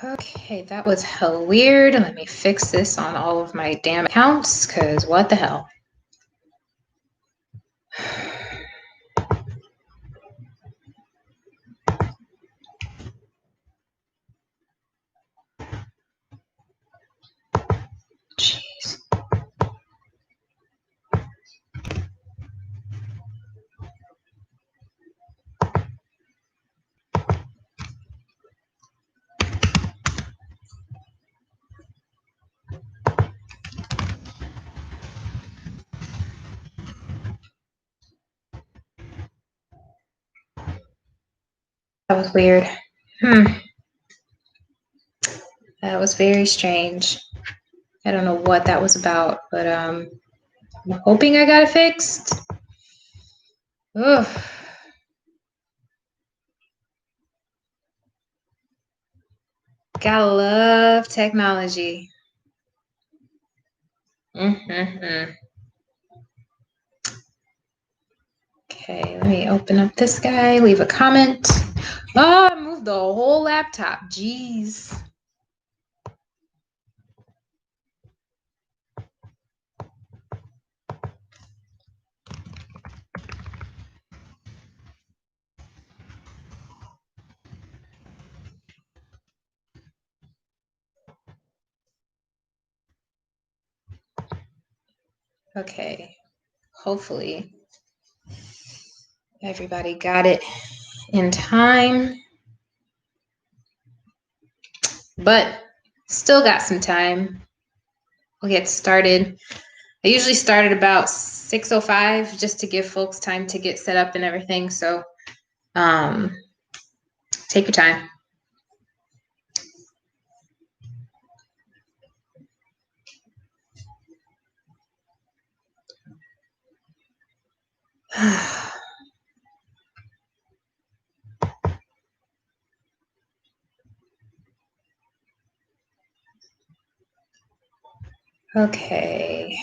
Okay, that was hell weird. Let me fix this on all of my damn accounts, because what the hell? Jeez. That was weird. That was very strange. I don't know what that was about, but I'm hoping I got it fixed. Ugh. Gotta love technology. Okay, let me open up this guy, leave a comment. Oh, I moved the whole laptop. Jeez. Okay, hopefully everybody got it in time, but still got some time. We'll get started. I usually start at about 6:05 just to give folks time to get set up and everything. So take your time. Okay.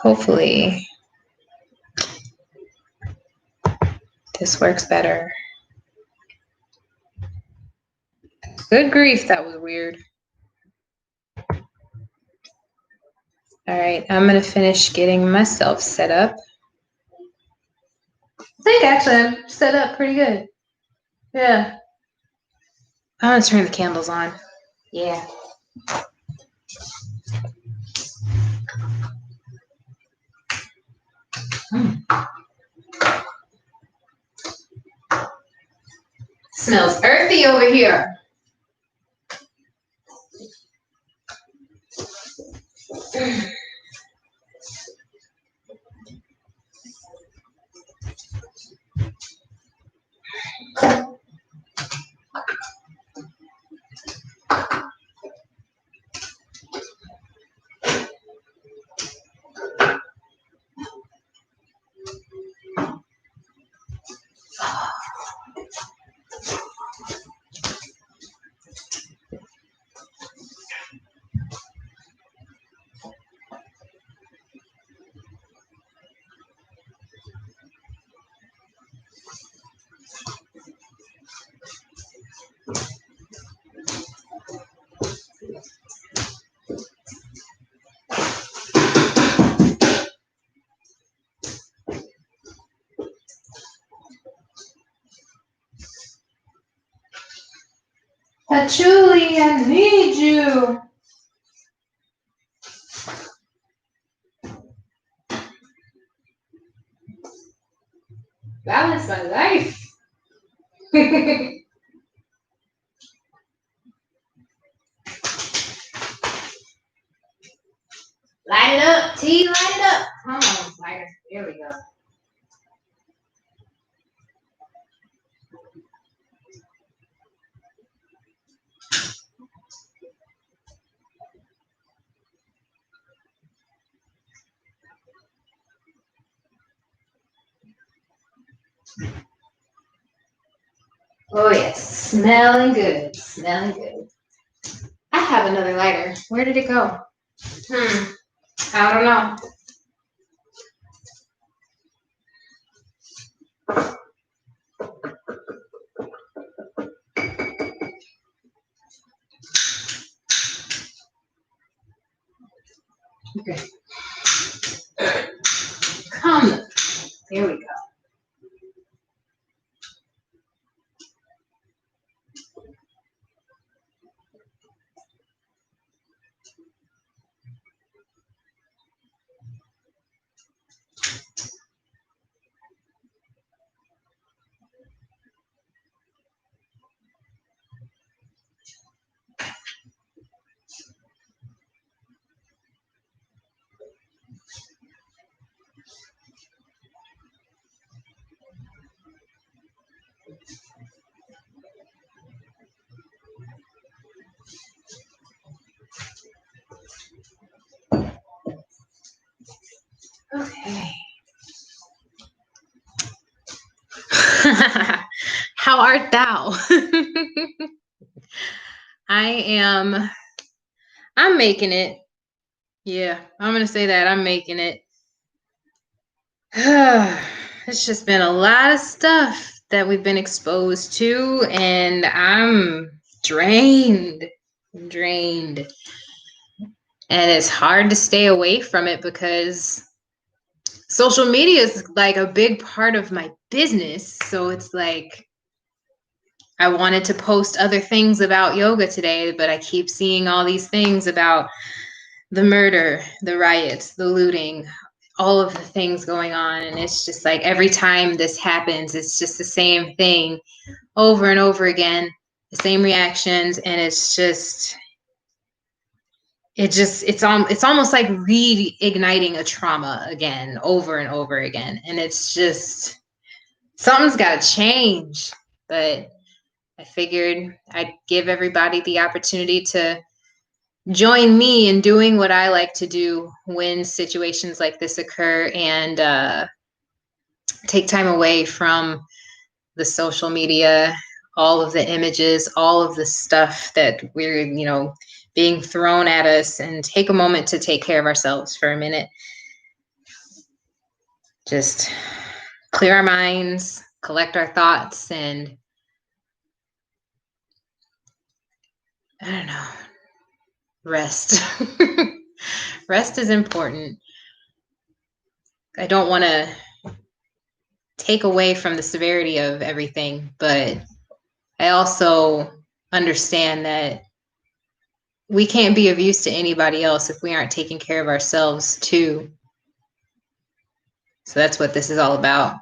Hopefully this works better. Good grief, that was weird. All right, I'm gonna finish getting myself set up. I think actually I'm set up pretty good. Yeah. I'm gonna turn the candles on. Yeah. Smells earthy over here. Patchouli, I need you. Balance my life. Light it up, T, light it up. Come on, lighter. There we go. Oh yes, smelling good, smelling good. I have another lighter. Where did it go? I don't know. Okay. Come. There we go. Okay. How art thou? I'm making it. Yeah, I'm gonna say that. I'm making it. It's just been a lot of stuff that we've been exposed to, and I'm drained. Drained. And it's hard to stay away from it because social media is like a big part of my business. So it's like I wanted to post other things about yoga today, but I keep seeing all these things about the murder, the riots, the looting, all of the things going on. And it's just like every time this happens, it's just the same thing over and over again, the same reactions. And it's almost like reigniting a trauma again, over and over again. And it's just, something's got to change. But I figured I'd give everybody the opportunity to join me in doing what I like to do when situations like this occur, and take time away from the social media, all of the images, all of the stuff that we're, being thrown at us, and take a moment to take care of ourselves for a minute. Just clear our minds, collect our thoughts, and I don't know, rest. Rest is important. I don't want to take away from the severity of everything, but I also understand that we can't be of use to anybody else if we aren't taking care of ourselves too. So that's what this is all about.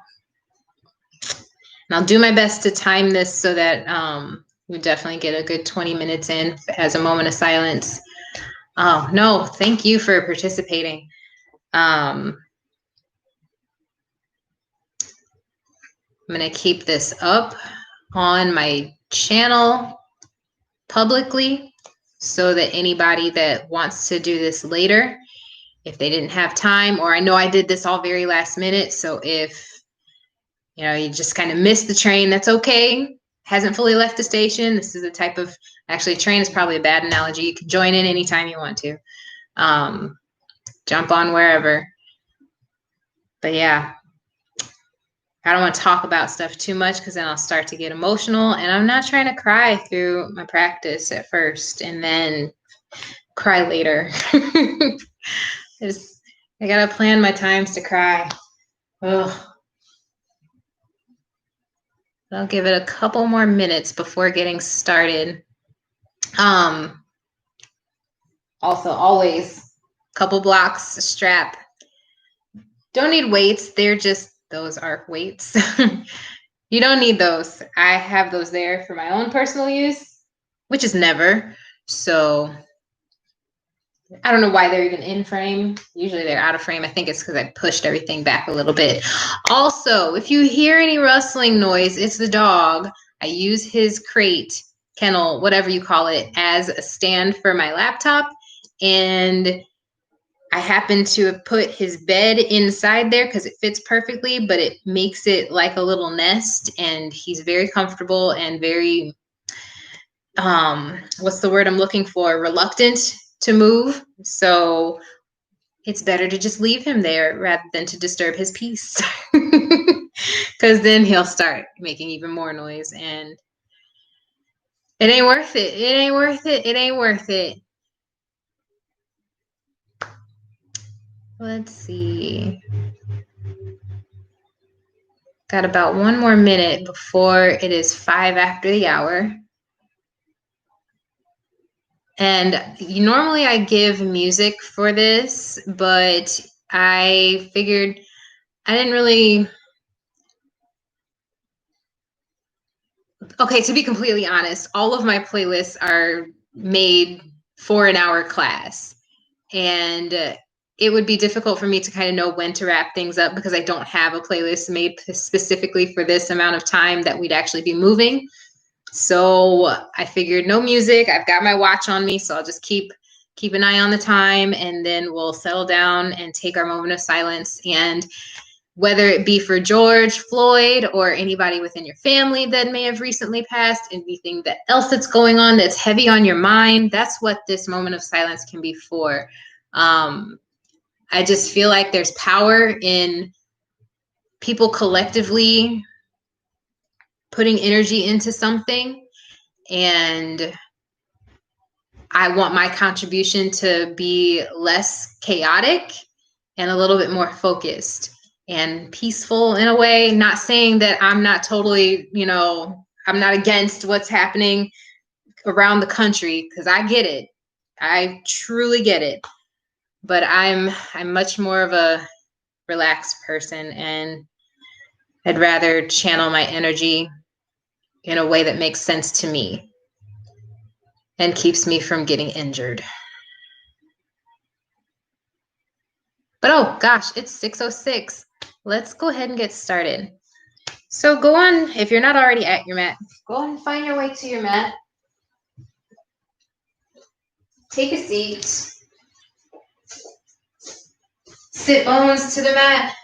And I'll do my best to time this so that we definitely get a good 20 minutes in as a moment of silence. Oh, no, thank you for participating. I'm going to keep this up on my channel publicly so that anybody that wants to do this later, if they didn't have time, or I know I did this all very last minute, so if you just kind of missed the train, that's okay. Hasn't fully left the station. This is a type of, actually, train is probably a bad analogy. You can join in anytime you want to. Jump on wherever. But yeah, I don't want to talk about stuff too much because then I'll start to get emotional, and I'm not trying to cry through my practice at first and then cry later. I gotta plan my times to cry. Ugh. I'll give it a couple more minutes before getting started. Also, always a couple blocks, a strap. Don't need weights. Those are weights. You don't need those. I have those there for my own personal use, which is never. So I don't know why they're even in frame. Usually they're out of frame. I think it's because I pushed everything back a little bit. Also, if you hear any rustling noise, it's the dog. I use his crate, kennel, whatever you call it, as a stand for my laptop. And I happen to have put his bed inside there because it fits perfectly, but it makes it like a little nest. And he's very comfortable and very, what's the word I'm looking for? Reluctant to move. So it's better to just leave him there rather than to disturb his peace. Because then he'll start making even more noise, and it ain't worth it. It ain't worth it. It ain't worth it. Let's see. Got about 1 more minute before it is 5 after the hour. And normally I give music for this, but I figured I didn't really... Okay, to be completely honest, all of my playlists are made for an hour class. And it would be difficult for me to kind of know when to wrap things up because I don't have a playlist made specifically for this amount of time that we'd actually be moving. So I figured no music. I've got my watch on me, so I'll just keep an eye on the time, and then we'll settle down and take our moment of silence. And whether it be for George Floyd or anybody within your family that may have recently passed, anything else that's going on that's heavy on your mind, that's what this moment of silence can be for. I just feel like there's power in people collectively putting energy into something, and I want my contribution to be less chaotic and a little bit more focused and peaceful in a way. Not saying that I'm not totally, I'm not against what's happening around the country, because I get it. I truly get it. But I'm much more of a relaxed person, and I'd rather channel my energy in a way that makes sense to me and keeps me from getting injured. But oh gosh, it's 6:06. Let's go ahead and get started. So go on, if you're not already at your mat, go on and find your way to your mat. Take a seat. Sit bones to the mat,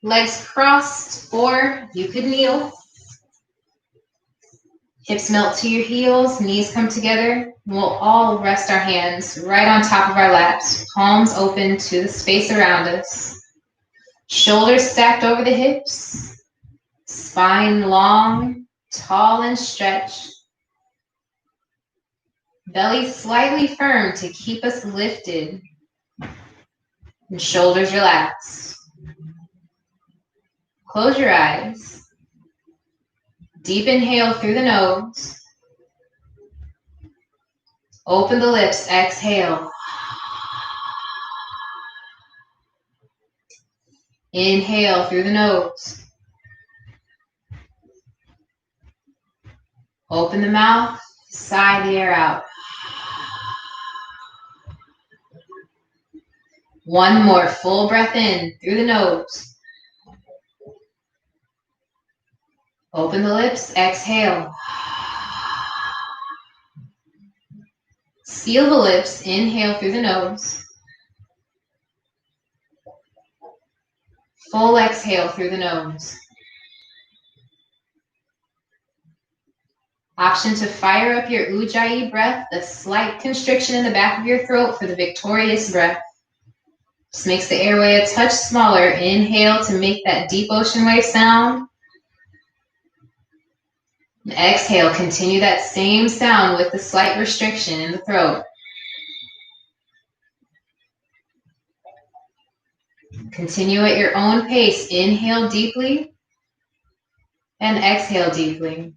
legs crossed, or you could kneel. Hips melt to your heels, knees come together. We'll all rest our hands right on top of our laps, palms open to the space around us. Shoulders stacked over the hips, spine long, tall and stretched. Belly slightly firm to keep us lifted, and shoulders relaxed. Close your eyes. Deep inhale through the nose. Open the lips, exhale. Inhale through the nose. Open the mouth, sigh the air out. One more full breath in through the nose. Open the lips, exhale. Seal the lips, inhale through the nose. Full exhale through the nose. Option to fire up your Ujjayi breath, the slight constriction in the back of your throat for the victorious breath. Just makes the airway a touch smaller. Inhale to make that deep ocean wave sound. And exhale, continue that same sound with the slight restriction in the throat. Continue at your own pace. Inhale deeply and exhale deeply.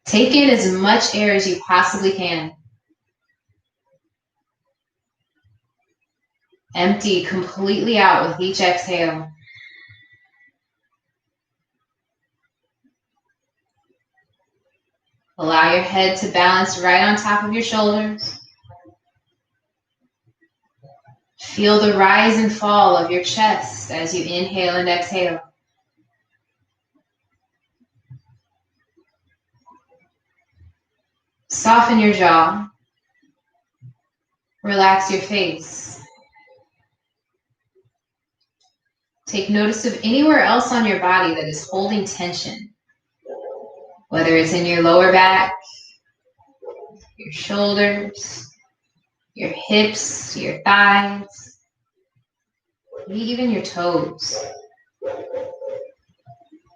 Take in as much air as you possibly can. Empty completely out with each exhale. Allow your head to balance right on top of your shoulders. Feel the rise and fall of your chest as you inhale and exhale. Soften your jaw. Relax your face. Take notice of anywhere else on your body that is holding tension, whether it's in your lower back, your shoulders, your hips, your thighs, maybe even your toes.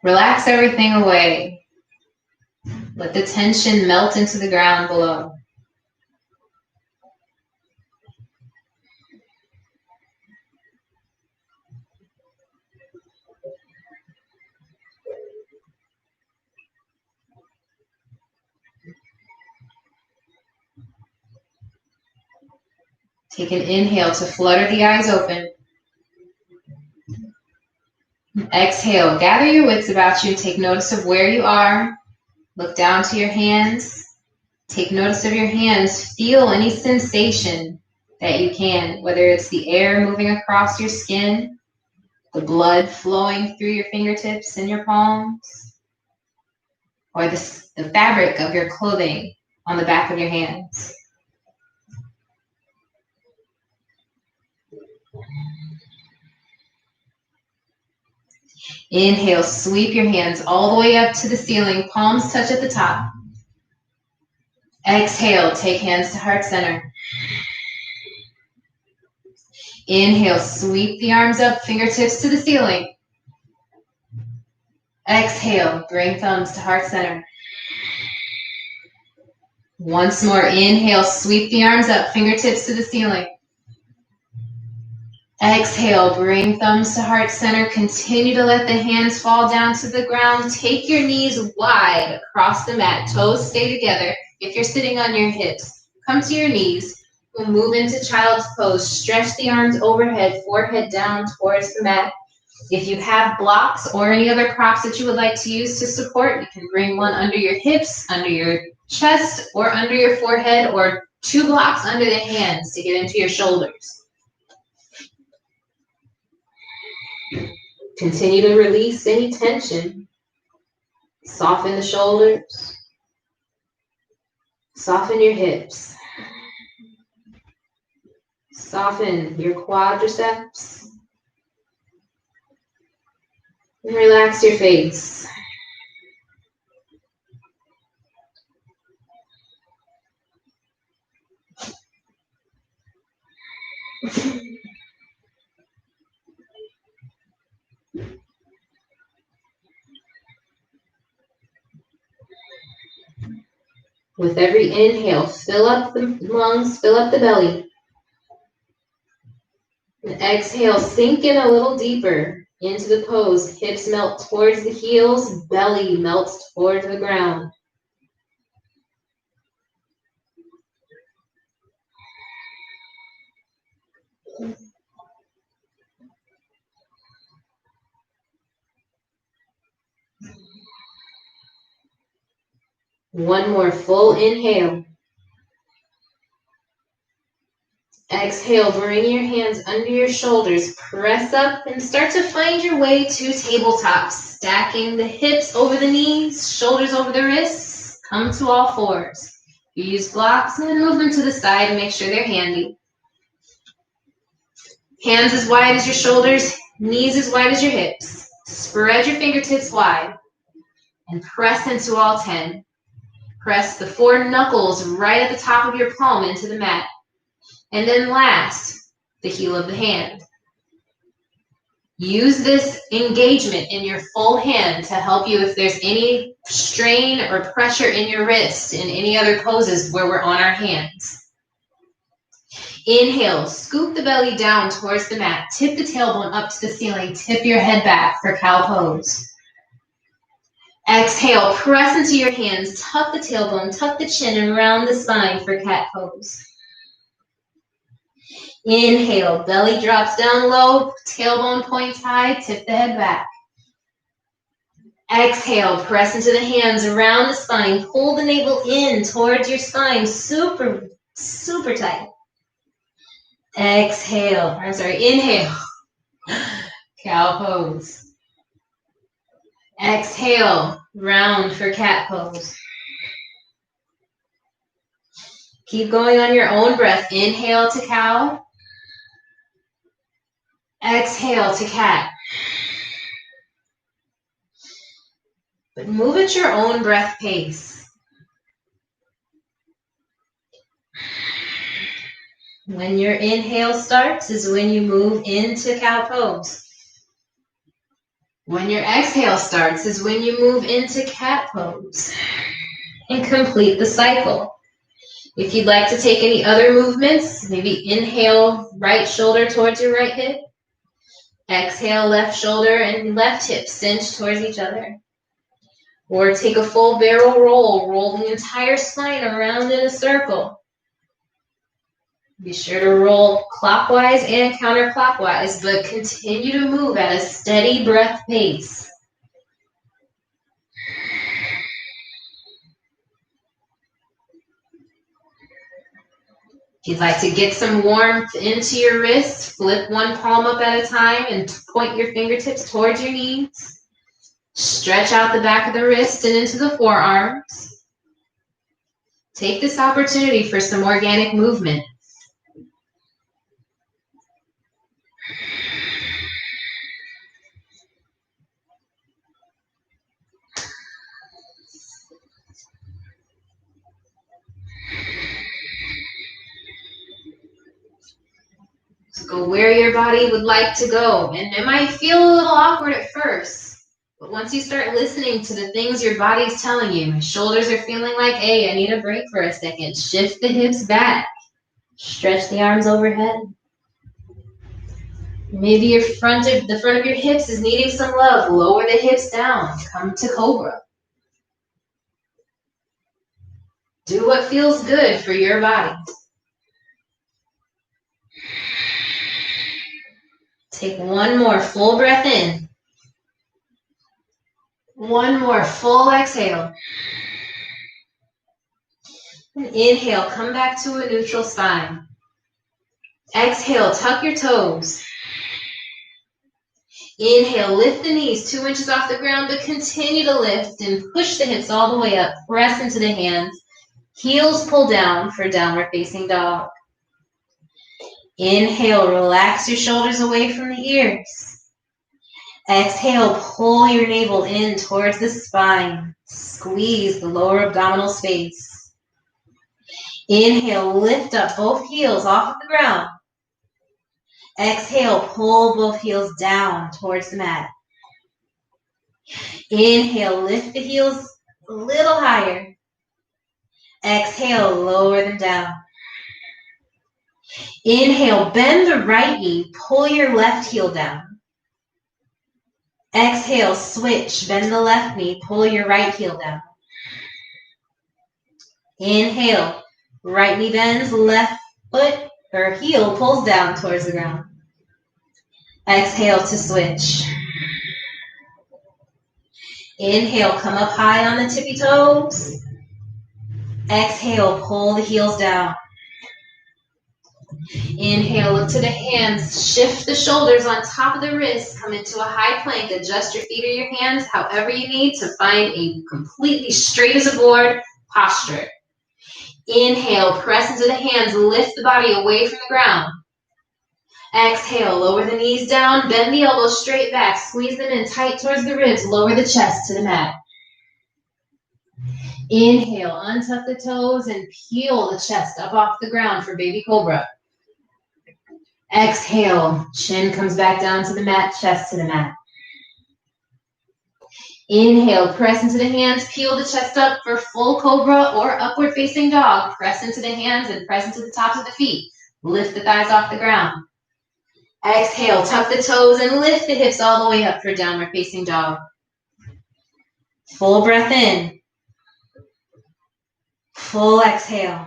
Relax everything away. Let the tension melt into the ground below. Take an inhale to flutter the eyes open. Exhale, gather your wits about you. Take notice of where you are. Look down to your hands. Take notice of your hands. Feel any sensation that you can, whether it's the air moving across your skin, the blood flowing through your fingertips and your palms, or the fabric of your clothing on the back of your hands. Inhale, sweep your hands all the way up to the ceiling, palms touch at the top. Exhale, take hands to heart center. Inhale, sweep the arms up, fingertips to the ceiling. Exhale, bring thumbs to heart center. Once more, inhale, sweep the arms up, fingertips to the ceiling. Exhale, bring thumbs to heart center. Continue to let the hands fall down to the ground. Take your knees wide across the mat. Toes stay together. If you're sitting on your hips, come to your knees. We'll move into child's pose. Stretch the arms overhead, forehead down towards the mat. If you have blocks or any other props that you would like to use to support, you can bring one under your hips, under your chest, or under your forehead, or 2 blocks under the hands to get into your shoulders. Continue to release any tension. Soften the shoulders. Soften your hips. Soften your quadriceps. And relax your face. With every inhale, fill up the lungs, fill up the belly. And exhale, sink in a little deeper into the pose. Hips melt towards the heels, belly melts towards the ground. One more full inhale. Exhale, bring your hands under your shoulders, press up and start to find your way to tabletop, stacking the hips over the knees, shoulders over the wrists, come to all fours. You use blocks and then move them to the side and make sure they're handy. Hands as wide as your shoulders, knees as wide as your hips. Spread your fingertips wide and press into all 10. Press the 4 knuckles right at the top of your palm into the mat. And then last, the heel of the hand. Use this engagement in your full hand to help you if there's any strain or pressure in your wrist in any other poses where we're on our hands. Inhale, scoop the belly down towards the mat. Tip the tailbone up to the ceiling. Tip your head back for cow pose. Exhale, press into your hands. Tuck the tailbone, tuck the chin, and round the spine for cat pose. Inhale, belly drops down low, tailbone points high, tip the head back. Exhale, press into the hands around the spine, pull the navel in towards your spine, super, super tight. Inhale, cow pose. Exhale, round for cat pose. Keep going on your own breath. Inhale to cow. Exhale to cat. But move at your own breath pace. When your inhale starts is when you move into cow pose. When your exhale starts is when you move into cat pose and complete the cycle. If you'd like to take any other movements, maybe inhale, right shoulder towards your right hip. Exhale, left shoulder and left hip cinch towards each other. Or take a full barrel roll, roll the entire spine around in a circle. Be sure to roll clockwise and counterclockwise, but continue to move at a steady breath pace. If you'd like to get some warmth into your wrists, flip one palm up at a time and point your fingertips towards your knees. Stretch out the back of the wrist and into the forearms. Take this opportunity for some organic movement. So go where your body would like to go. And it might feel a little awkward at first, but once you start listening to the things your body's telling you, my shoulders are feeling like, hey, I need a break for a second. Shift the hips back. Stretch the arms overhead. Maybe the front of your hips is needing some love. Lower the hips down. Come to cobra. Do what feels good for your body. Take one more full breath in. One more full exhale. And inhale, come back to a neutral spine. Exhale, tuck your toes. Inhale, lift the knees 2 inches off the ground, but continue to lift and push the hips all the way up. Press into the hands. Heels pull down for downward facing dog. Inhale, relax your shoulders away from the ears. Exhale, pull your navel in towards the spine. Squeeze the lower abdominal space. Inhale, lift up both heels off of the ground. Exhale, pull both heels down towards the mat. Inhale, lift the heels a little higher. Exhale, lower them down. Inhale, bend the right knee, pull your left heel down. Exhale, switch, bend the left knee, pull your right heel down. Inhale, right knee bends, left foot or heel pulls down towards the ground. Exhale to switch. Inhale, come up high on the tippy toes. Exhale, pull the heels down. Inhale, look to the hands, shift the shoulders on top of the wrists, come into a high plank, adjust your feet or your hands however you need to find a completely straight as a board posture. Inhale, press into the hands, lift the body away from the ground. Exhale, lower the knees down, bend the elbows straight back, squeeze them in tight towards the ribs, lower the chest to the mat. Inhale, untuck the toes and peel the chest up off the ground for baby cobra. Exhale, chin comes back down to the mat, chest to the mat. Inhale, press into the hands, peel the chest up for full cobra or upward facing dog. Press into the hands and press into the tops of the feet. Lift the thighs off the ground. Exhale, tuck the toes and lift the hips all the way up for downward facing dog. Full breath in. Full exhale.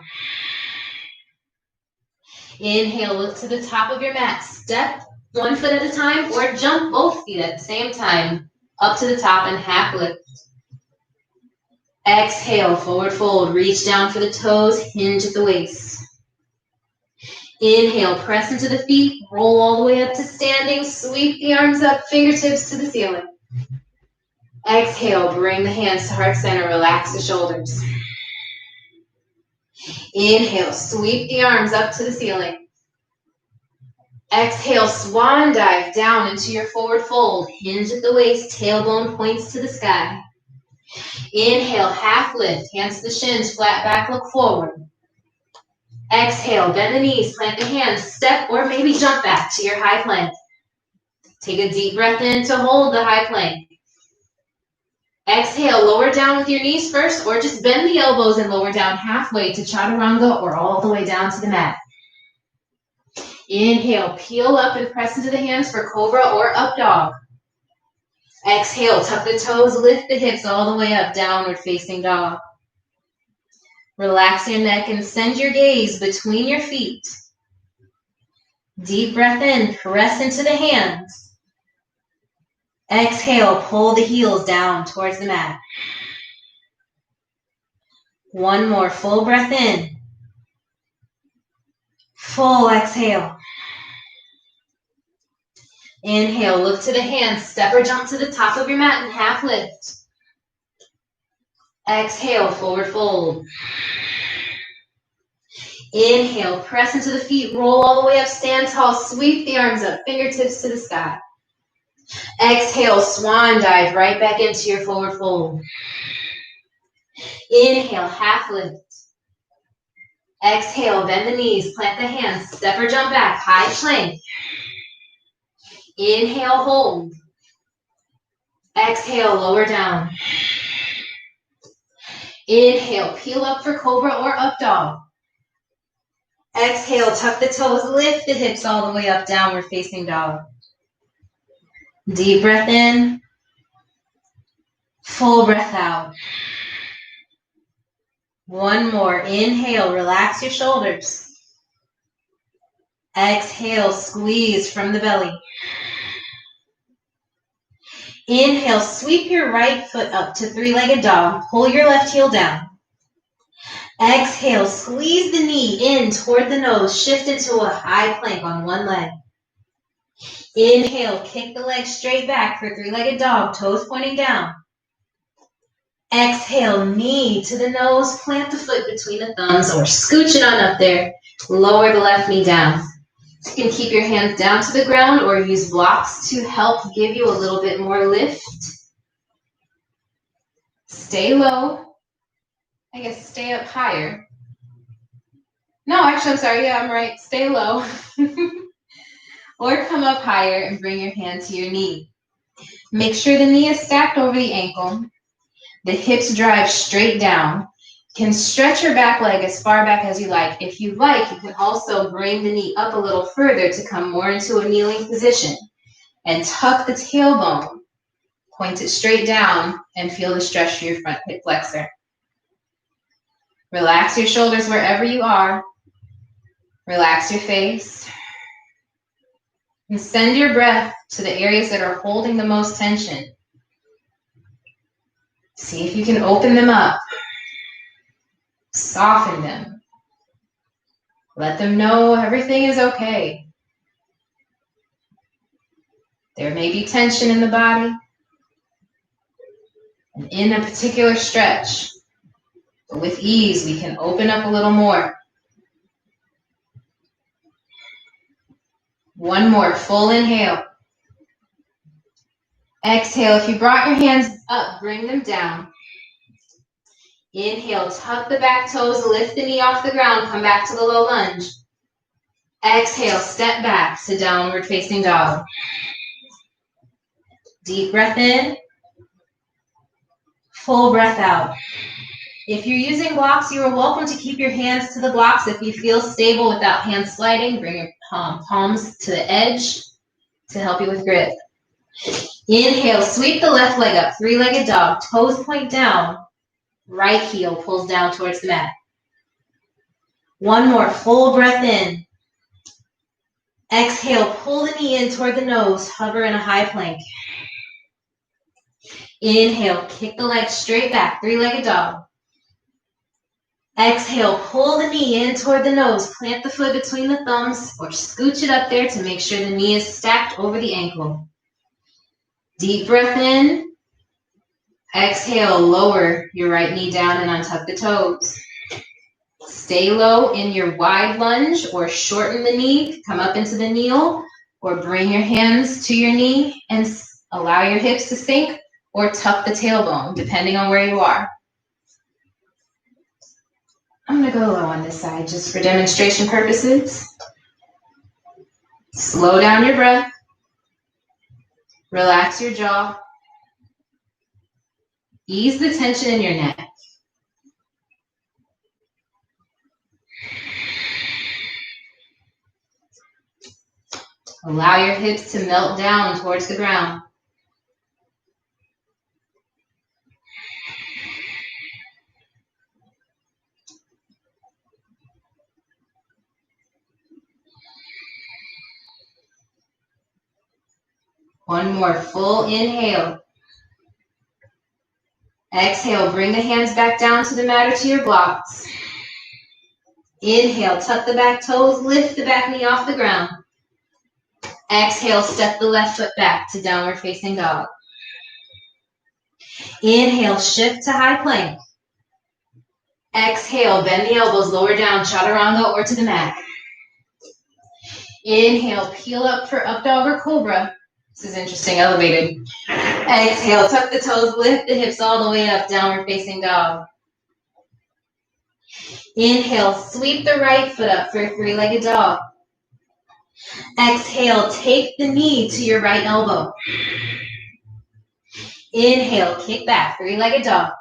Inhale, look to the top of your mat. Step 1 foot at a time or jump both feet at the same time up to the top and half lift. Exhale, forward fold. Reach down for the toes, hinge at the waist. Inhale, press into the feet, roll all the way up to standing, sweep the arms up, fingertips to the ceiling. Exhale, bring the hands to heart center, relax the shoulders. Inhale, sweep the arms up to the ceiling. Exhale, swan dive down into your forward fold. Hinge at the waist, tailbone points to the sky. Inhale, half lift, hands to the shins, flat back, look forward. Exhale, bend the knees, plant the hands, step or maybe jump back to your high plank. Take a deep breath in to hold the high plank. Exhale, lower down with your knees first, or just bend the elbows and lower down halfway to chaturanga or all the way down to the mat. Inhale, peel up and press into the hands for cobra or up dog. Exhale, tuck the toes, lift the hips all the way up, downward facing dog. Relax your neck and send your gaze between your feet. Deep breath in, press into the hands. Exhale, pull the heels down towards the mat. One more full breath in. Full exhale. Inhale, look to the hands, step or jump to the top of your mat and half lift. Exhale, forward fold. Inhale, press into the feet, roll all the way up, stand tall, sweep the arms up, fingertips to the sky. Exhale, swan dive right back into your forward fold. Inhale, half lift. Exhale, bend the knees, plant the hands, step or jump back, high plank. Inhale, hold. Exhale, lower down. Inhale, peel up for cobra or up dog. Exhale, tuck the toes, lift the hips all the way up, downward facing dog. Deep breath in. Full breath out. One more. Inhale, relax your shoulders. Exhale, squeeze from the belly. Inhale, sweep your right foot up to three-legged dog. Pull your left heel down. Exhale, squeeze the knee in toward the nose. Shift into a high plank on one leg. Inhale, kick the leg straight back for three-legged dog, toes pointing down. Exhale, knee to the nose, plant the foot between the thumbs or scooch it on up there. Lower the left knee down. You can keep your hands down to the ground or use blocks to help give you a little bit more lift. Stay low. I guess stay up higher. No, actually, I'm sorry. Yeah, I'm right. Stay low. Or come up higher and bring your hand to your knee. Make sure the knee is stacked over the ankle. The hips drive straight down. You can stretch your back leg as far back as you like. If you like, you can also bring the knee up a little further to come more into a kneeling position. And tuck the tailbone. Point it straight down and feel the stretch through your front hip flexor. Relax your shoulders wherever you are. Relax your face. And send your breath to the areas that are holding the most tension. See if you can open them up. Soften them. Let them know everything is okay. There may be tension in the body and in a particular stretch, but with ease we can open up a little more. One more full inhale. Exhale. If you brought your hands up, bring them down. Inhale, tuck the back toes, lift the knee off the ground, come back to the low lunge. Exhale, step back to downward facing dog. Deep breath in. Full breath out. If you're using blocks, you are welcome to keep your hands to the blocks. If you feel stable without hands sliding, bring your palms to the edge to help you with grip. Inhale, sweep the left leg up, three-legged dog, toes point down, right heel pulls down towards the mat. One more full breath in. Exhale, pull the knee in toward the nose, hover in a high plank. Inhale, kick the leg straight back, three-legged dog. Exhale, pull the knee in toward the nose, plant the foot between the thumbs or scooch it up there to make sure the knee is stacked over the ankle. Deep breath in. Exhale, lower your right knee down and untuck the toes. Stay low in your wide lunge or shorten the knee, come up into the kneel, or bring your hands to your knee and allow your hips to sink or tuck the tailbone, depending on where you are. I'm going to go low on this side just for demonstration purposes. Slow down your breath. Relax your jaw. Ease the tension in your neck. Allow your hips to melt down towards the ground. One more full inhale. Exhale, bring the hands back down to the mat or to your blocks. Inhale, tuck the back toes, lift the back knee off the ground. Exhale, step the left foot back to downward facing dog. Inhale, shift to high plank. Exhale, bend the elbows, lower down, chaturanga or to the mat. Inhale, peel up for up dog or cobra. This is interesting, elevated. Exhale, tuck the toes, lift the hips all the way up, downward facing dog. Inhale, sweep the right foot up for a three-legged dog. Exhale, take the knee to your right elbow. Inhale, kick back, three-legged dog.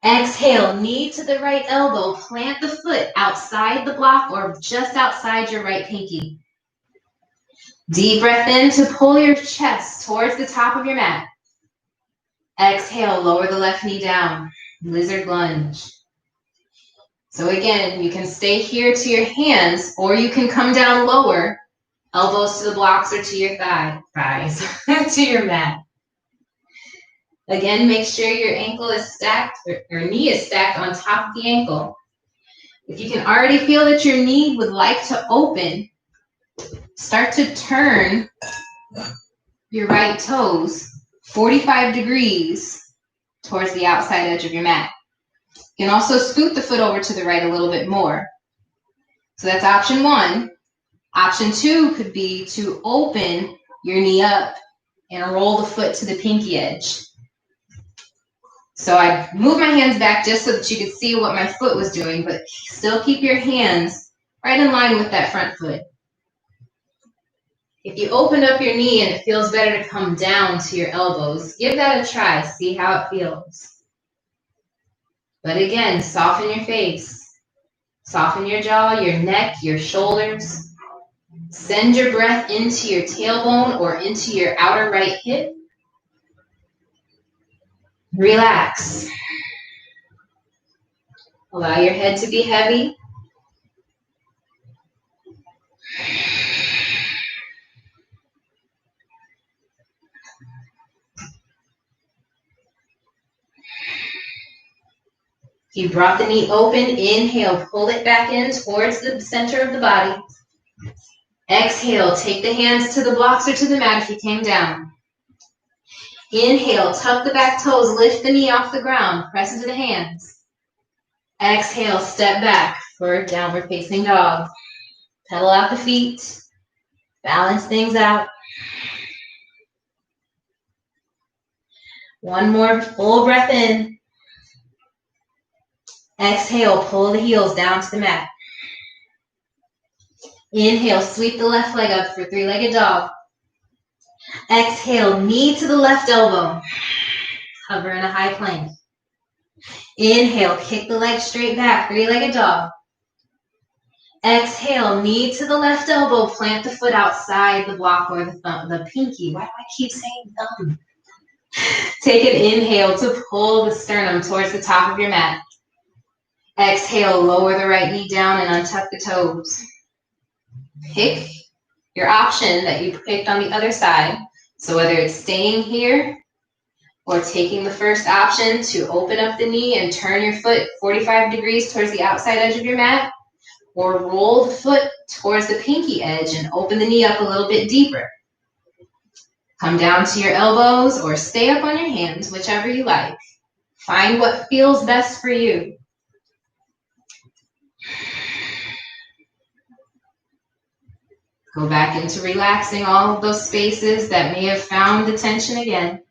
Exhale, knee to the right elbow, plant the foot outside the block or just outside your right pinky. Deep breath in to pull your chest towards the top of your mat. Exhale, lower the left knee down, lizard lunge. So again, you can stay here to your hands or you can come down lower, elbows to the blocks or to your thighs, to your mat. Again, make sure your ankle is stacked, or knee is stacked on top of the ankle. If you can already feel that your knee would like to open, start to turn your right toes 45 degrees towards the outside edge of your mat. You can also scoot the foot over to the right a little bit more. So that's option one. Option two could be to open your knee up and roll the foot to the pinky edge. So I moved my hands back just so that you could see what my foot was doing, but still keep your hands right in line with that front foot. If you open up your knee and it feels better to come down to your elbows, give that a try, see how it feels. But again, soften your face, soften your jaw, your neck, your shoulders. Send your breath into your tailbone or into your outer right hip. Relax. Allow your head to be heavy. If you brought the knee open, inhale, pull it back in towards the center of the body. Exhale, take the hands to the blocks or to the mat if you came down. Inhale, tuck the back toes, lift the knee off the ground, press into the hands. Exhale, step back for downward facing dog. Pedal out the feet, balance things out. One more full breath in. Exhale, pull the heels down to the mat. Inhale, sweep the left leg up for three-legged dog. Exhale, knee to the left elbow. Hover in a high plank. Inhale, kick the leg straight back, three-legged dog. Exhale, knee to the left elbow, plant the foot outside the block or the thumb, the pinky. Why do I keep saying thumb? Take an inhale to pull the sternum towards the top of your mat. Exhale, lower the right knee down and untuck the toes. Pick your option that you picked on the other side. So whether it's staying here or taking the first option to open up the knee and turn your foot 45 degrees towards the outside edge of your mat, or roll the foot towards the pinky edge and open the knee up a little bit deeper. Come down to your elbows or stay up on your hands, whichever you like. Find what feels best for you. Go back into relaxing all of those spaces that may have found the tension again.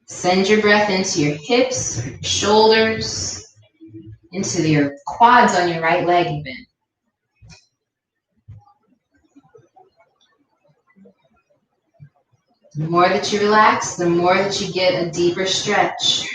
Send your breath into your hips, your shoulders, into your quads on your right leg even. . The more that you relax, the more that you get a deeper stretch.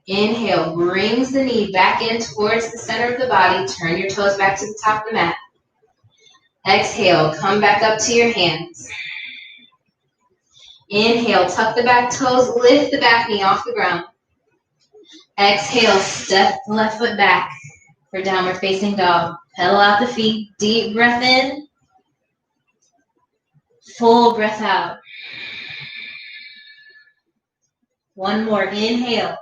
Inhale, brings the knee back in towards the center of the body. Turn your toes back to the top of the mat. Exhale, come back up to your hands. Inhale, tuck the back toes, lift the back knee off the ground. Exhale, step the left foot back for downward facing dog. Pedal out the feet, deep breath in, full breath out. One more, inhale.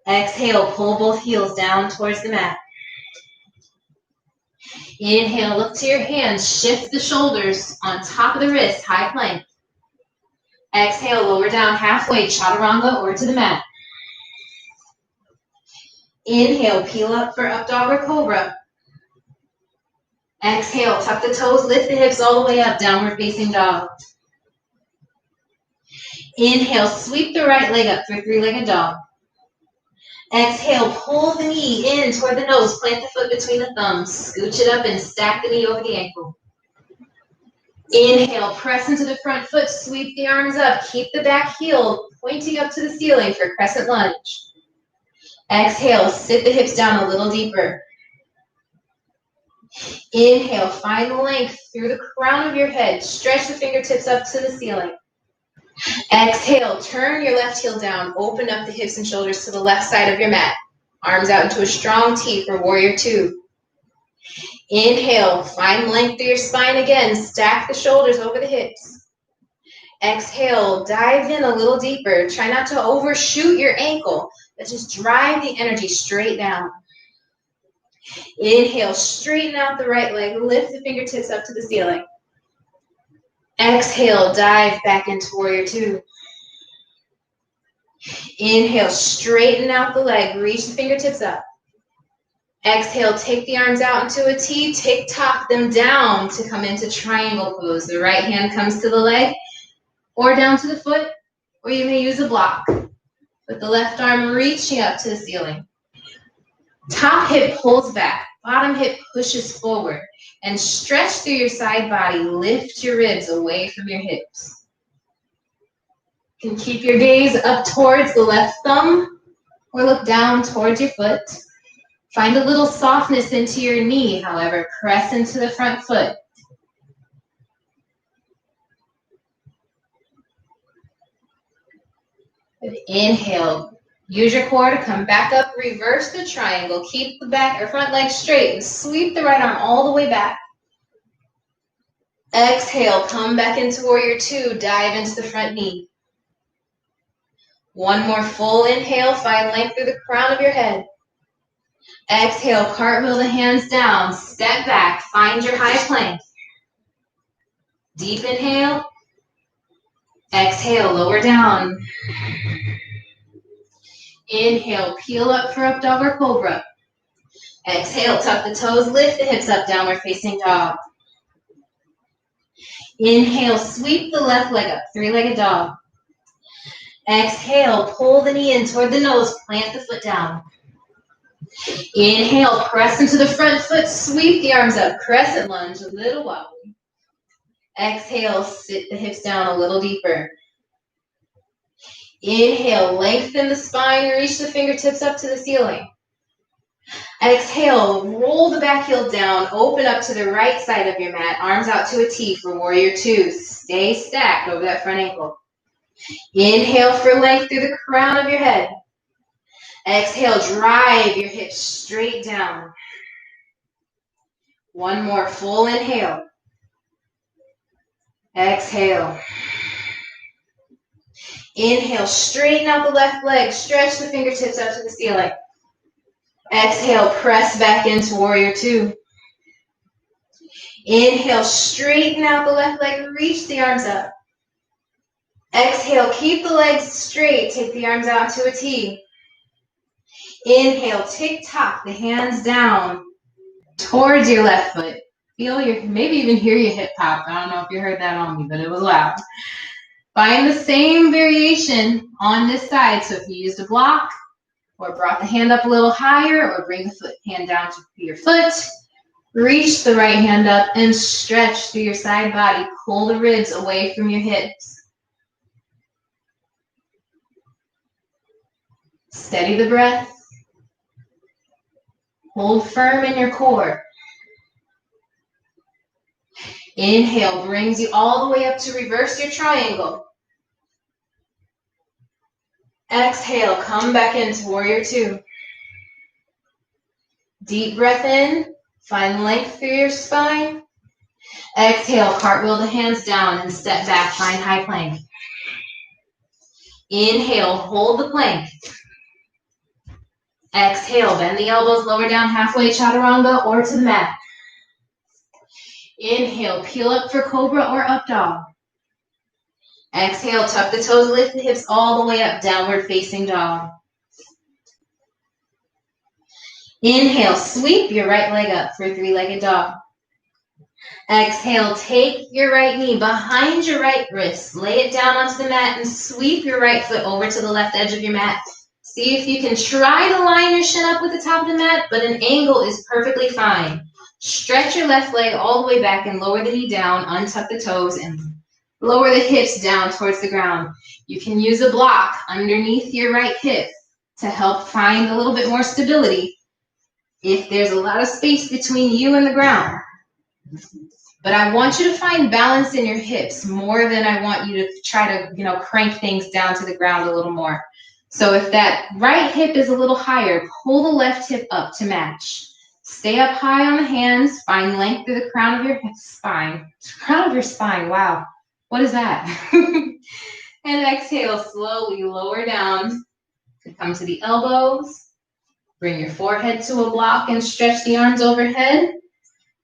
Exhale, pull both heels down towards the mat. Inhale, look to your hands, shift the shoulders on top of the wrist, high plank. Exhale, lower down halfway, chaturanga or to the mat. Inhale, peel up for up dog or cobra. Exhale, tuck the toes, lift the hips all the way up, downward facing dog. Inhale, sweep the right leg up for three-legged dog. Exhale, pull the knee in toward the nose, plant the foot between the thumbs, scooch it up and stack the knee over the ankle. Inhale, press into the front foot, sweep the arms up, keep the back heel pointing up to the ceiling for crescent lunge. Exhale, sit the hips down a little deeper. Inhale, find the length through the crown of your head, stretch the fingertips up to the ceiling. Exhale, turn your left heel down, open up the hips and shoulders to the left side of your mat. Arms out into a strong T for warrior two. Inhale, find length through your spine again, stack the shoulders over the hips. Exhale, dive in a little deeper. Try not to overshoot your ankle, but just drive the energy straight down. Inhale, straighten out the right leg, lift the fingertips up to the ceiling. Exhale, dive back into warrior two. Inhale, straighten out the leg, reach the fingertips up. Exhale, take the arms out into a T, tick-tock them down to come into triangle pose. The right hand comes to the leg or down to the foot, or you may use a block with the left arm reaching up to the ceiling. Top hip pulls back, bottom hip pushes forward, and stretch through your side body. Lift your ribs away from your hips. You can keep your gaze up towards the left thumb or look down towards your foot. Find a little softness into your knee, however, press into the front foot. Inhale, use your core to come back up, reverse the triangle, keep the back or front leg straight and sweep the right arm all the way back. Exhale, come back into warrior two, dive into the front knee. One more full inhale, find length through the crown of your head. Exhale, cartwheel the hands down, step back, find your high plank. Deep inhale. Exhale, lower down. Inhale, peel up for up dog or cobra. Exhale, tuck the toes, lift the hips up, downward facing dog. Inhale, sweep the left leg up, three-legged dog. Exhale, pull the knee in toward the nose, plant the foot down. Inhale, press into the front foot, sweep the arms up, crescent lunge, a little wobbly. Exhale, sit the hips down a little deeper. Inhale, lengthen the spine, reach the fingertips up to the ceiling. Exhale, roll the back heel down, open up to the right side of your mat, arms out to a T for warrior two. Stay stacked over that front ankle. Inhale for length through the crown of your head. Exhale, drive your hips straight down. One more full inhale. Exhale. Inhale, straighten out the left leg, stretch the fingertips up to the ceiling. Exhale, press back into warrior two. Inhale, straighten out the left leg, reach the arms up. Exhale, keep the legs straight, take the arms out to a T. Inhale, tick-tock the hands down towards your left foot. Feel your, maybe even hear your hip pop. I don't know if you heard that on me, but it was loud. Find the same variation on this side. So if you used a block or brought the hand up a little higher or bring the hand down to your foot, reach the right hand up and stretch through your side body. Pull the ribs away from your hips. Steady the breath. Hold firm in your core. Inhale brings you all the way up to reverse your triangle. Exhale, come back into warrior two. Deep breath in, find length through your spine. Exhale, cartwheel the hands down and step back, find high plank. Inhale, hold the plank. Exhale, bend the elbows, lower down halfway, chaturanga or to the mat. Inhale, peel up for cobra or up dog. Exhale, tuck the toes, lift the hips all the way up, downward facing dog. Inhale, sweep your right leg up for three-legged dog. Exhale, take your right knee behind your right wrist, lay it down onto the mat and sweep your right foot over to the left edge of your mat. See if you can try to line your shin up with the top of the mat, but an angle is perfectly fine. Stretch your left leg all the way back and lower the knee down, untuck the toes and lower the hips down towards the ground. You can use a block underneath your right hip to help find a little bit more stability if there's a lot of space between you and the ground. But I want you to find balance in your hips more than I want you to try to, crank things down to the ground a little more. So if that right hip is a little higher, pull the left hip up to match. Stay up high on the hands, find length through the crown of your spine. Crown of your spine, wow. What is that? And exhale, slowly lower down to come to the elbows. Bring your forehead to a block and stretch the arms overhead.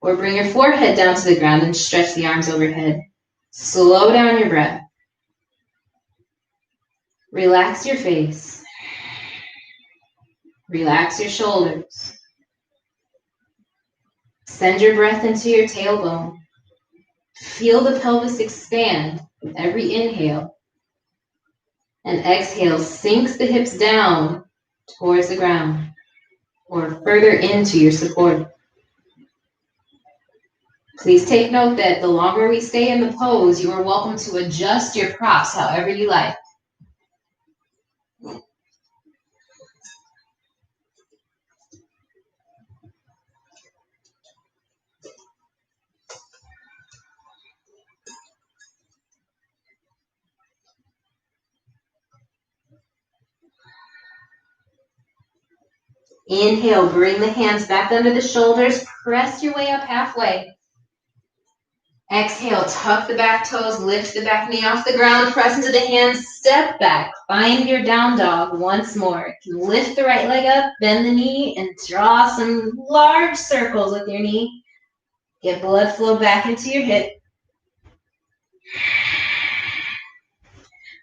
Or bring your forehead down to the ground and stretch the arms overhead. Slow down your breath. Relax your face. Relax your shoulders. Send your breath into your tailbone. Feel the pelvis expand with every inhale. And exhale, sinks the hips down towards the ground or further into your support. Please take note that the longer we stay in the pose, you are welcome to adjust your props however you like. Inhale, bring the hands back under the shoulders, press your way up halfway. Exhale, tuck the back toes, lift the back knee off the ground, press into the hands, step back, find your down dog once more. Lift the right leg up, bend the knee, and draw some large circles with your knee. Get blood flow back into your hip.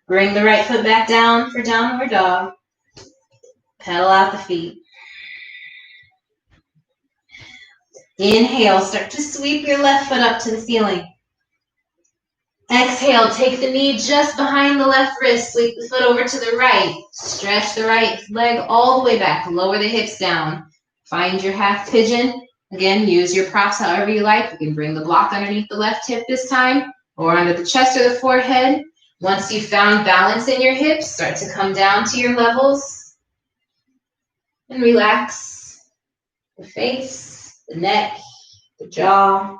Bring the right foot back down for downward dog. Pedal out the feet. Inhale, start to sweep your left foot up to the ceiling. Exhale, take the knee just behind the left wrist, sweep the foot over to the right. Stretch the right leg all the way back, lower the hips down. Find your half pigeon. Again, use your props however you like. You can bring the block underneath the left hip this time, or under the chest or the forehead. Once you've found balance in your hips, start to come down to your levels. And relax the face, the neck, the jaw,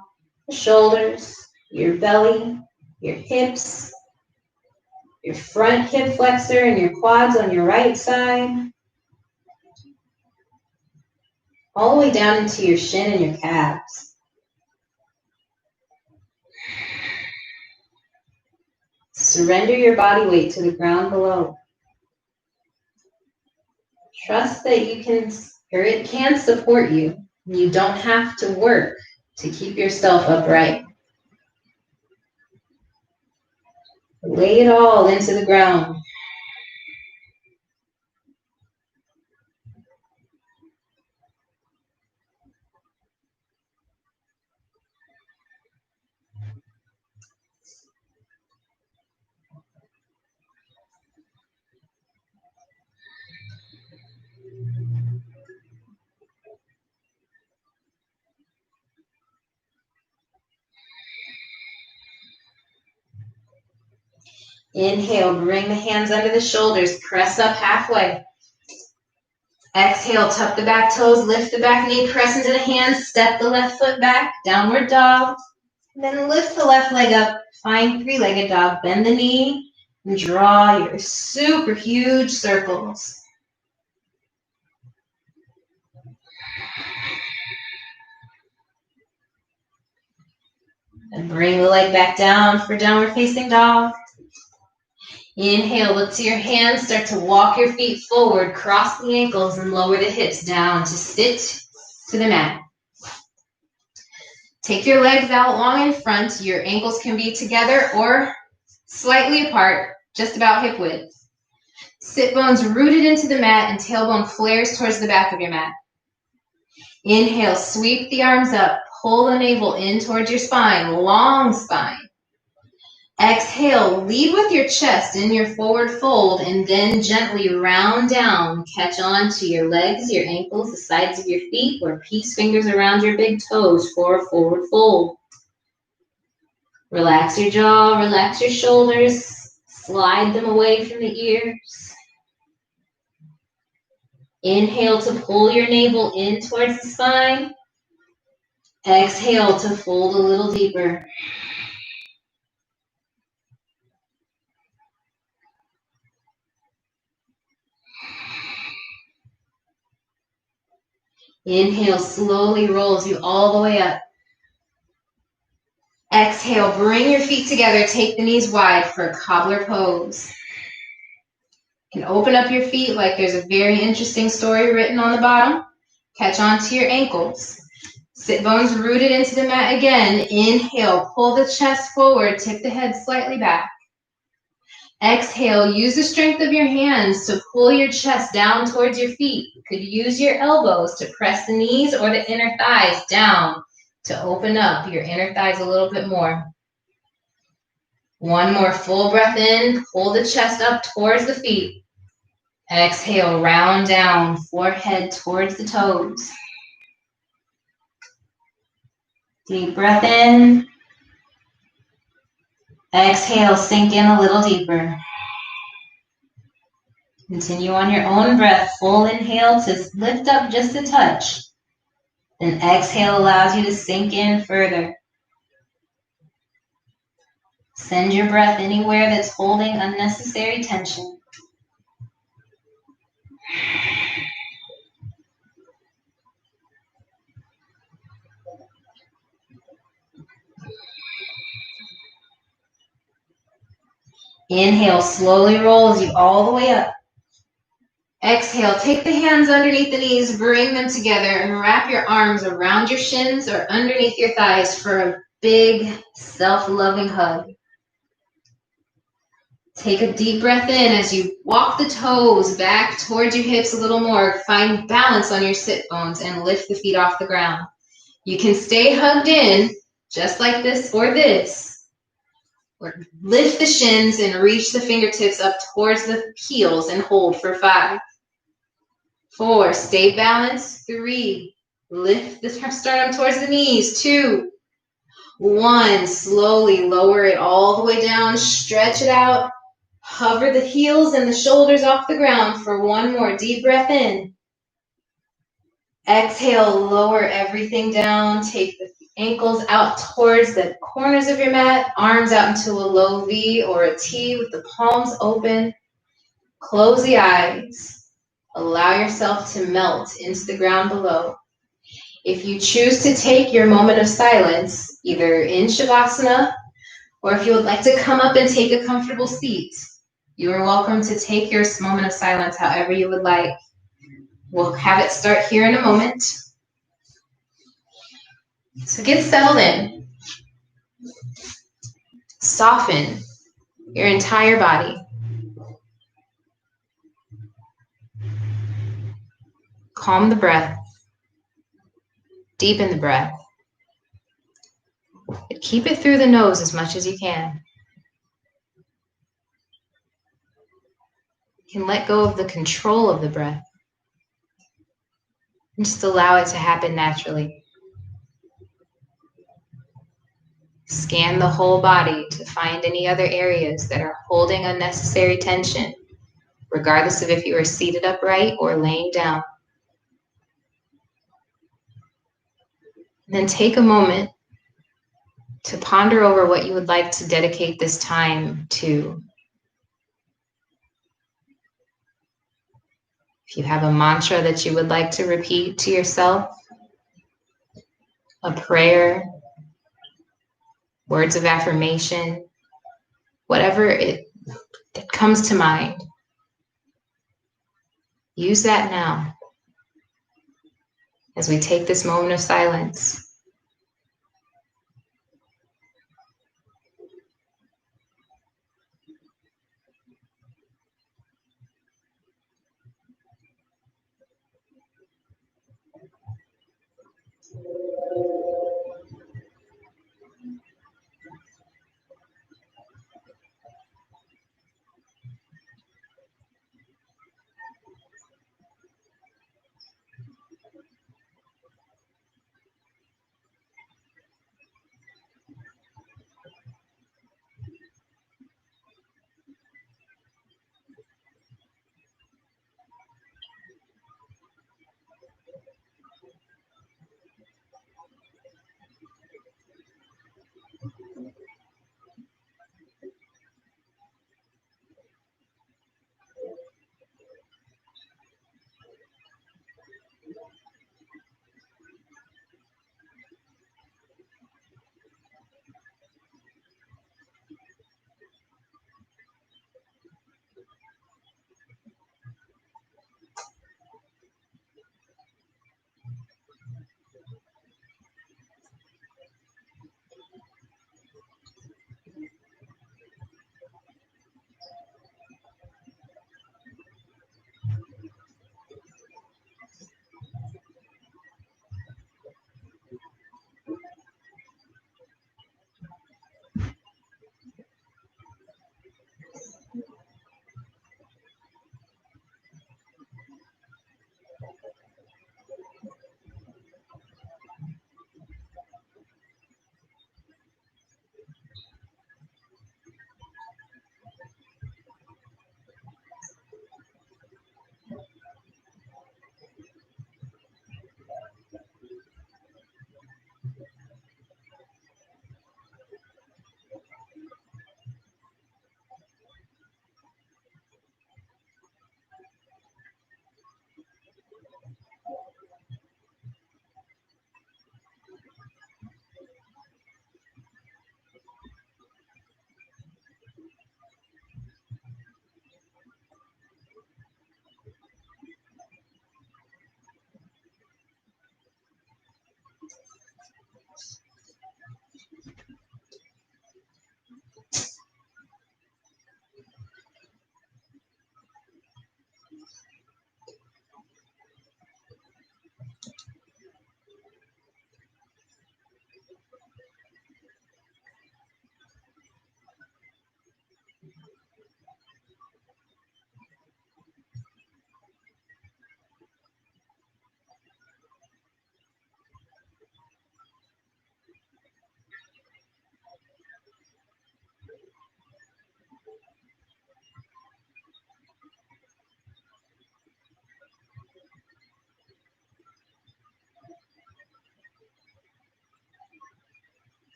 the shoulders, your belly, your hips, your front hip flexor and your quads on your right side, all the way down into your shin and your calves. Surrender your body weight to the ground below. Trust that you can, or it can support you. You don't have to work to keep yourself upright. Lay it all into the ground. Inhale, bring the hands under the shoulders, press up halfway. Exhale, tuck the back toes, lift the back knee, press into the hands, step the left foot back, downward dog. Then lift the left leg up, find three-legged dog, bend the knee, and draw your super huge circles. And bring the leg back down for downward facing dog. Inhale, look to your hands, start to walk your feet forward, cross the ankles and lower the hips down to sit to the mat. Take your legs out long in front. Your ankles can be together or slightly apart, just about hip width. Sit bones rooted into the mat and tailbone flares towards the back of your mat. Inhale, sweep the arms up, pull the navel in towards your spine, long spine. Exhale, lead with your chest in your forward fold and then gently round down. Catch on to your legs, your ankles, the sides of your feet, or peace fingers around your big toes for a forward fold. Relax your jaw, relax your shoulders, slide them away from the ears. Inhale to pull your navel in towards the spine. Exhale to fold a little deeper. Inhale slowly rolls you all the way up. Exhale, bring your feet together, take the knees wide for a cobbler pose. You can open up your feet like there's a very interesting story written on the bottom. Catch on to your ankles. Sit bones rooted into the mat again. Inhale, pull the chest forward, tip the head slightly back. Exhale, use the strength of your hands to pull your chest down towards your feet. You could use your elbows to press the knees or the inner thighs down to open up your inner thighs a little bit more. One more full breath in, pull the chest up towards the feet. Exhale, round down, forehead towards the toes. Deep breath in. Exhale, sink in a little deeper. Continue on your own breath. Full inhale to lift up just a touch. Then exhale allows you to sink in further. Send your breath anywhere that's holding unnecessary tension. Inhale slowly rolls you all the way up. Exhale, take the hands underneath the knees, bring them together, and wrap your arms around your shins or underneath your thighs for a big, self-loving hug. Take a deep breath in as you walk the toes back towards your hips a little more. Find balance on your sit bones and lift the feet off the ground. You can stay hugged in, just like this or this. Or lift the shins and reach the fingertips up towards the heels and hold for 5. 4, stay balanced. 3, lift the sternum towards the knees. 2, 1, slowly lower it all the way down, stretch it out, hover the heels and the shoulders off the ground for one more deep breath in. Exhale, lower everything down, take the ankles out towards the corners of your mat, arms out into a low V or a T with the palms open. Close the eyes. Allow yourself to melt into the ground below. If you choose to take your moment of silence, either in Shavasana, or if you would like to come up and take a comfortable seat, you are welcome to take your moment of silence however you would like. We'll have it start here in a moment. So get settled in. Soften your entire body. Calm the breath. Deepen the breath. But keep it through the nose as much as you can. You can let go of the control of the breath. And just allow it to happen naturally. Scan the whole body to find any other areas that are holding unnecessary tension, regardless of if you are seated upright or laying down. And then take a moment to ponder over what you would like to dedicate this time to. If you have a mantra that you would like to repeat to yourself, a prayer, words of affirmation, whatever it comes to mind, use that now as we take this moment of silence.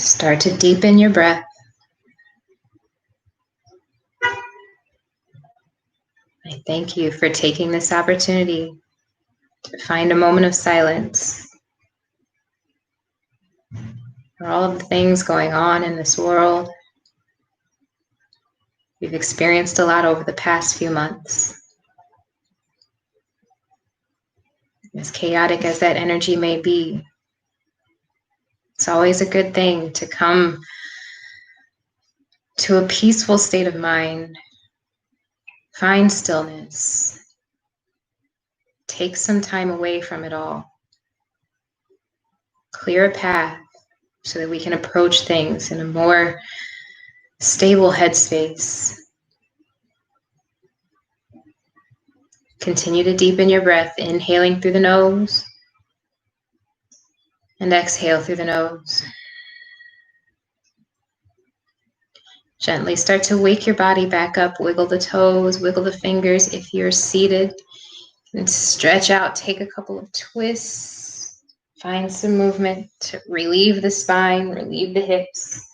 Start to deepen your breath. I thank you for taking this opportunity to find a moment of silence for all of the things going on in this world. We've experienced a lot over the past few months. As chaotic as that energy may be, it's always a good thing to come to a peaceful state of mind, find stillness, take some time away from it all, clear a path so that we can approach things in a more stable headspace. Continue to deepen your breath, inhaling through the nose and exhale through the nose. Gently start to wake your body back up. Wiggle the toes, wiggle the fingers. If you're seated, and stretch out, take a couple of twists. Find some movement to relieve the spine, relieve the hips.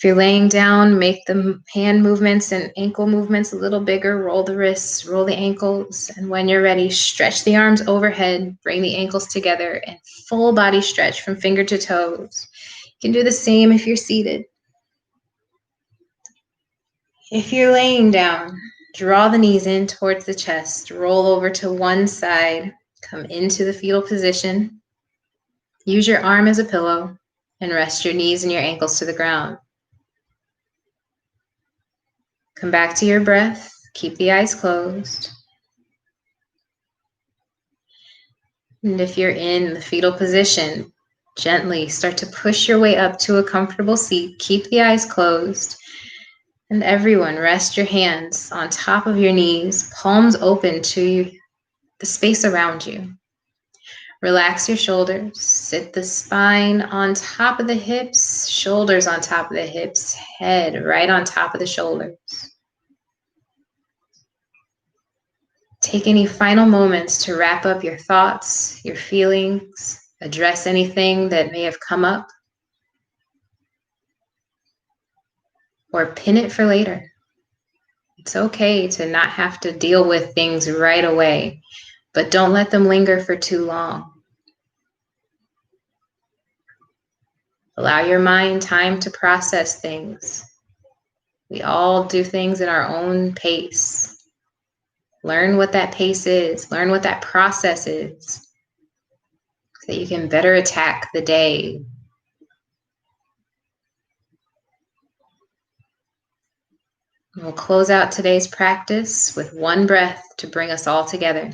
If you're laying down, make the hand movements and ankle movements a little bigger. Roll the wrists, roll the ankles. And when you're ready, stretch the arms overhead, bring the ankles together, and full body stretch from finger to toes. You can do the same if you're seated. If you're laying down, draw the knees in towards the chest, roll over to one side, come into the fetal position. Use your arm as a pillow and rest your knees and your ankles to the ground. Come back to your breath, keep the eyes closed. And if you're in the fetal position, gently start to push your way up to a comfortable seat. Keep the eyes closed. And everyone, rest your hands on top of your knees, palms open to the space around you. Relax your shoulders. Sit the spine on top of the hips, shoulders on top of the hips, head right on top of the shoulders. Take any final moments to wrap up your thoughts, your feelings, address anything that may have come up. or pin it for later. It's okay to not have to deal with things right away, but don't let them linger for too long. Allow your mind time to process things. We all do things at our own pace. Learn what that pace is. Learn what that process is so that you can better attack the day. We'll close out today's practice with one breath to bring us all together.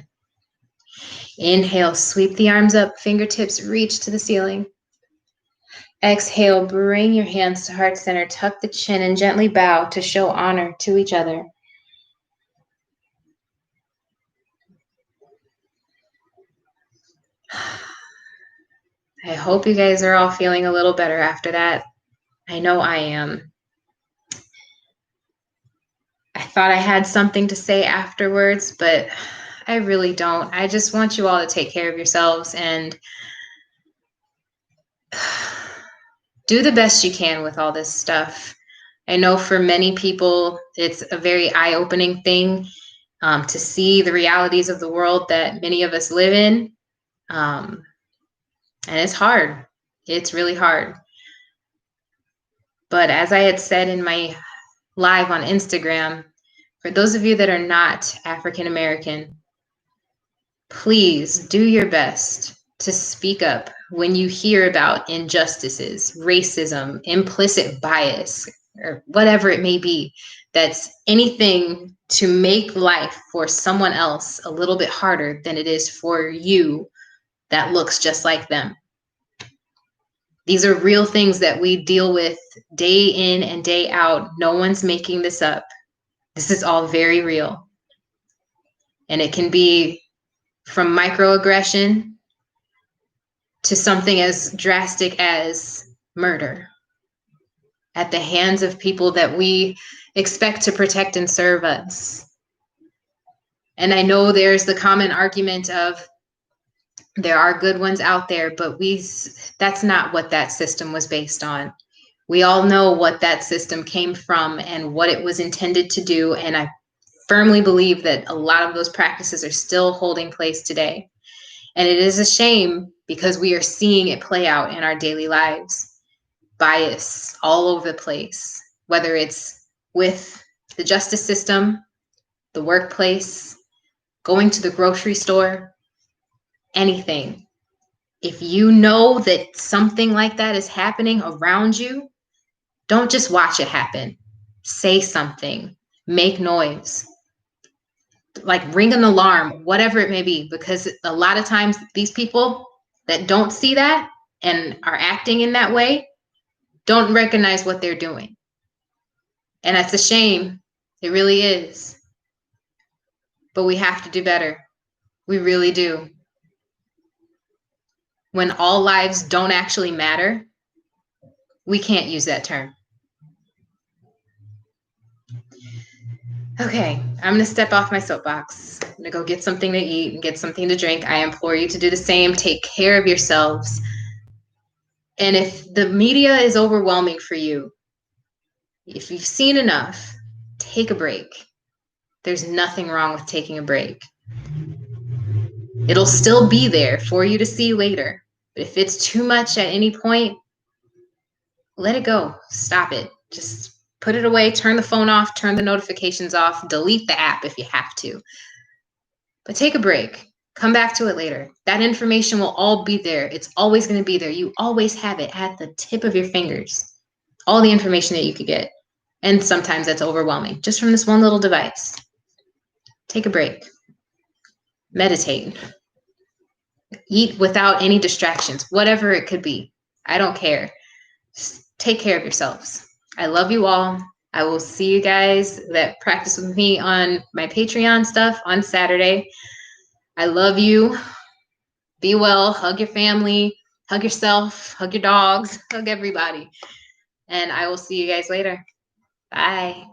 Inhale, sweep the arms up, fingertips reach to the ceiling. Exhale, bring your hands to heart center, tuck the chin, and gently bow to show honor to each other. I hope you guys are all feeling a little better after that. I know I am. I thought I had something to say afterwards, but I really don't. I just want you all to take care of yourselves and do the best you can with all this stuff. I know for many people, it's a very eye-opening thing to see the realities of the world that many of us live in. And it's hard. It's really hard. But as I had said in my live on Instagram, for those of you that are not African American, please do your best to speak up when you hear about injustices, racism, implicit bias, or whatever it may be. That's anything to make life for someone else a little bit harder than it is for you that looks just like them. These are real things that we deal with day in and day out. No one's making this up. This is all very real. And it can be from microaggression to something as drastic as murder at the hands of people that we expect to protect and serve us. And I know there's the common argument of there are good ones out there, but that's not what that system was based on. We all know what that system came from and what it was intended to do. And I firmly believe that a lot of those practices are still holding place today. And it is a shame because we are seeing it play out in our daily lives. Bias all over the place, whether it's with the justice system, the workplace, going to the grocery store, anything. If you know that something like that is happening around you, don't just watch it happen. Say something, make noise, like ring an alarm, whatever it may be, because a lot of times these people that don't see that and are acting in that way don't recognize what they're doing. And that's a shame. It really is. But we have to do better. We really do. When all lives don't actually matter, we can't use that term. Okay, I'm going to step off my soapbox. I'm going to go get something to eat and get something to drink. I implore you to do the same. Take care of yourselves. And if the media is overwhelming for you, if you've seen enough, take a break. There's nothing wrong with taking a break. It'll still be there for you to see later. But if it's too much at any point, let it go. Stop it. Just put it away, turn the phone off, turn the notifications off, delete the app if you have to. But take a break. Come back to it later. That information will all be there. It's always going to be there. You always have it at the tip of your fingers. All the information that you could get. And sometimes that's overwhelming, just from this one little device. Take a break. Meditate. Eat without any distractions, whatever it could be. I don't care. Just take care of yourselves. I love you all. I will see you guys that practice with me on my Patreon stuff on Saturday. I love you. Be well. Hug your family. Hug yourself. Hug your dogs. Hug everybody. And I will see you guys later. Bye.